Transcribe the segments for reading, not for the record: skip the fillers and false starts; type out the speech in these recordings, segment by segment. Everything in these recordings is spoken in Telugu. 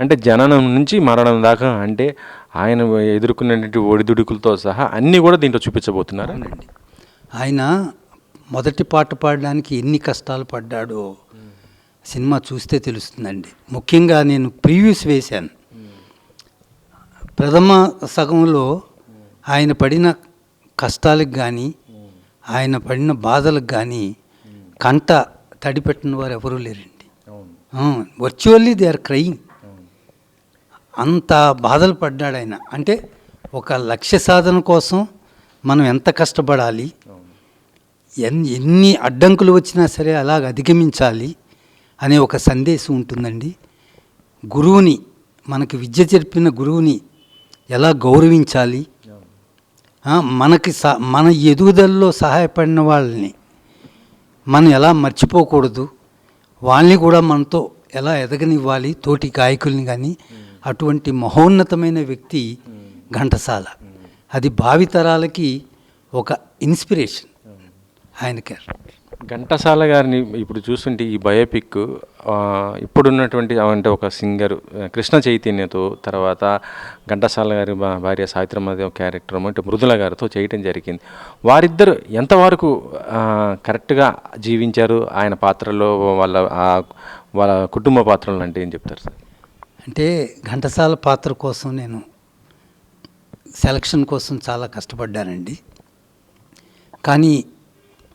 అంటే జననం నుంచి మరణం దాకా అంటే ఆయన ఎదుర్కొనేటువంటి ఒడిదుడుకులతో సహా అన్నీ కూడా దీంట్లో చూపించబోతున్నారు. అవునండి. ఆయన మొదటి పాట పాడడానికి ఎన్ని కష్టాలు పడ్డాడో సినిమా చూస్తే తెలుస్తుందండి. ముఖ్యంగా నేను ప్రివ్యూస్ వేశాను. ప్రథమ సగంలో ఆయన పడిన కష్టాలకు కానీ ఆయన పడిన బాధలకు కానీ కంట తడిపెట్టిన వారు ఎవరూ లేరండి. Virtually they are crying. అంత బాధలు పడ్డాడు ఆయన. అంటే ఒక లక్ష్య సాధన కోసం మనం ఎంత కష్టపడాలి, ఎన్ని అడ్డంకులు వచ్చినా సరే అలాగ అధిగమించాలి అనే ఒక సందేశం ఉంటుందండి. గురువుని, మనకి విద్య చెప్పిన గురువుని ఎలా గౌరవించాలి, మనకి మన ఎదుగుదలలో సహాయపడిన వాళ్ళని మనం ఎలా మర్చిపోకూడదు, వాళ్ళని కూడా మనతో ఎలా ఎదగనివ్వాలి, తోటి గాయకుల్ని కానీ. అటువంటి మహోన్నతమైన వ్యక్తి ఘంటసాల. అది భావితరాలకి ఒక ఇన్స్పిరేషన్ ఆయనకే. ఘంటసాల గారిని ఇప్పుడు చూస్తుంటే ఈ బయోపిక్ ఇప్పుడున్నటువంటి అంటే ఒక సింగర్ కృష్ణ చైతన్యతో, తర్వాత ఘంటసాల గారి భార్య సావిత్రమ్మ క్యారెక్టర్ అంటే మృదుల గారితో చేయటం జరిగింది. వారిద్దరు ఎంతవరకు కరెక్ట్గా జీవించారు ఆయన పాత్రలో, వాళ్ళ కుటుంబ పాత్రలు అంటే ఏం చెప్తారు సార్? అంటే ఘంటసాల పాత్ర కోసం నేను సెలక్షన్ కోసం చాలా కష్టపడ్డానండి. కానీ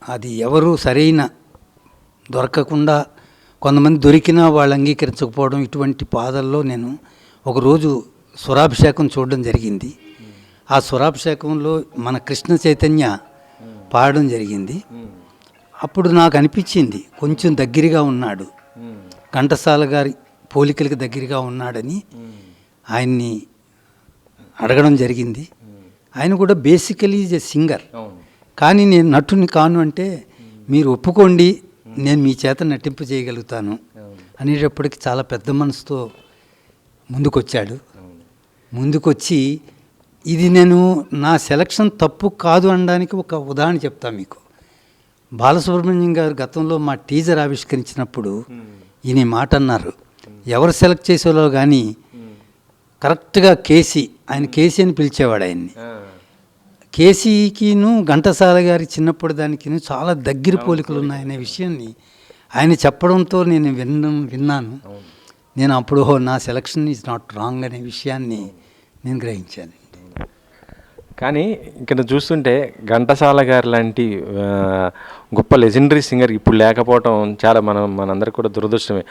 అది ఎవరు సరైన దొరకకుండా, కొంతమంది దొరికినా వాళ్ళు అంగీకరించకపోవడం, ఇటువంటి బాధల్లో నేను ఒకరోజు స్వరాభిషేకం చూడడం జరిగింది. ఆ స్వరాభిషేకంలో మన కృష్ణ చైతన్య పాడడం జరిగింది. అప్పుడు నాకు అనిపించింది కొంచెం దగ్గరగా ఉన్నాడు, ఘంటసాల గారి పోలికలకి దగ్గరగా ఉన్నాడని ఆయన్ని అడగడం జరిగింది. ఆయన కూడా బేసికలీ ఈజ్ ఎ సింగర్. కానీ నేను నటుని కాను అంటే మీరు ఒప్పుకోండి, నేను మీ చేత నటింపు చేయగలుగుతాను అనేటప్పటికి చాలా పెద్ద మనసుతో ముందుకొచ్చాడు. ముందుకొచ్చి ఇది నేను నా సెలక్షన్ తప్పు కాదు అనడానికి ఒక ఉదాహరణ చెప్తాను మీకు. బాలసుబ్రహ్మణ్యం గారు గతంలో మా టీజర్ ఆవిష్కరించినప్పుడు ఈయన మాట అన్నారు, ఎవరు సెలెక్ట్ చేసేలో కానీ కరెక్ట్గా కేసీ, ఆయన కేసీ అని పిలిచేవాడు ఆయన్ని. కేసీకిను ఘంటసాల గారి చిన్నప్పుడు దానికి చాలా దగ్గర పోలికలు ఉన్నాయనే విషయాన్ని ఆయన చెప్పడంతో నేను విన్నాను. నేను అప్పుడు నా సెలక్షన్ ఈజ్ నాట్ రాంగ్ అనే విషయాన్ని నేను గ్రహించాను. కానీ ఇక్కడ చూస్తుంటే ఘంటసాల గారు లాంటి గొప్ప లెజెండరీ సింగర్ ఇప్పుడు లేకపోవటం చాలా మనందరికీ కూడా దురదృష్టమే.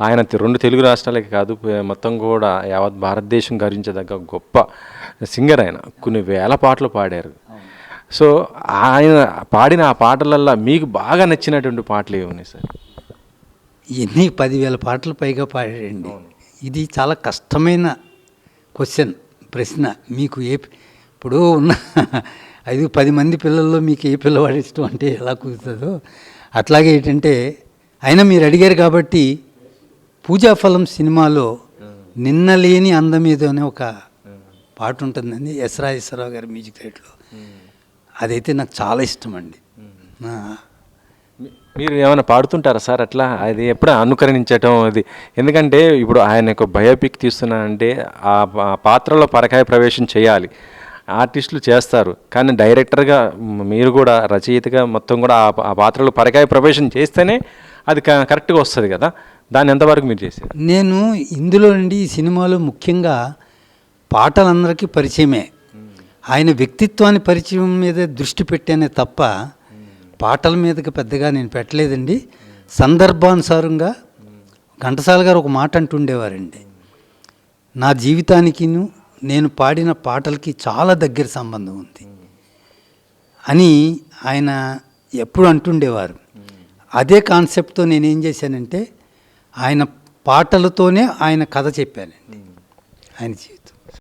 ఆయన 2 తెలుగు రాష్ట్రాలకే కాదు, మొత్తం కూడా యావత్ భారతదేశం గర్వించదగ్గ గొప్ప సింగర్. ఆయన కొన్ని వేల పాటలు పాడారు. సో ఆయన పాడిన ఆ పాటలల్లో మీకు బాగా నచ్చినటువంటి పాటలు ఏమున్నాయి సార్? ఎన్ని 10,000 పాటలు పైగా పాడాడండి. ఇది చాలా కష్టమైన ప్రశ్న. మీకు ఇప్పుడు ఉన్న 5-10 మంది పిల్లల్లో మీకు ఏ పిల్లవాడు ఇష్టం అంటే ఎలా కుదురుతుందో అట్లాగే ఏంటంటే, అయినా మీరు అడిగారు కాబట్టి పూజాఫలం సినిమాలో నిన్నలేని అందమేదో అనే ఒక పాట ఉంటుందండి, ఎస్ రాజేశ్వరరావు గారి మ్యూజిక్ డైరెక్ట్లో. అదైతే నాకు చాలా ఇష్టం అండి. మీరు ఏమైనా పాడుతుంటారా సార్ అట్లా? అది ఎప్పుడు అనుకరించటం అది, ఎందుకంటే ఇప్పుడు ఆయన యొక్క బయోపిక్ తీస్తున్నానంటే ఆ పాత్రలో పరకాయ ప్రవేశం చేయాలి, ఆర్టిస్టులు చేస్తారు. కానీ డైరెక్టర్గా మీరు కూడా రచయితగా మొత్తం కూడా ఆ పాత్రలో పరకాయ ప్రవేశం చేస్తేనే అది కరెక్ట్గా వస్తుంది కదా. దాన్ని ఎంతవరకు మీరు చేశారు? నేను ఇందులో నుండి ఈ సినిమాలో ముఖ్యంగా పాటలందరికీ పరిచయమే. ఆయన వ్యక్తిత్వాన్ని పరిచయం మీద దృష్టి పెట్టానే తప్ప పాటల మీదకి పెద్దగా నేను పెట్టలేదండి. సందర్భానుసారంగా ఘంటసాల గారు ఒక మాట అంటుండేవారండి, నా జీవితానికి నేను పాడిన పాటలకి చాలా దగ్గర సంబంధం ఉంది అని ఆయన ఎప్పుడు అంటుండేవారు. అదే కాన్సెప్ట్తో నేనేం చేశానంటే ఆయన పాటలతోనే ఆయన కథ చెప్పానండి ఆయన జీవితం.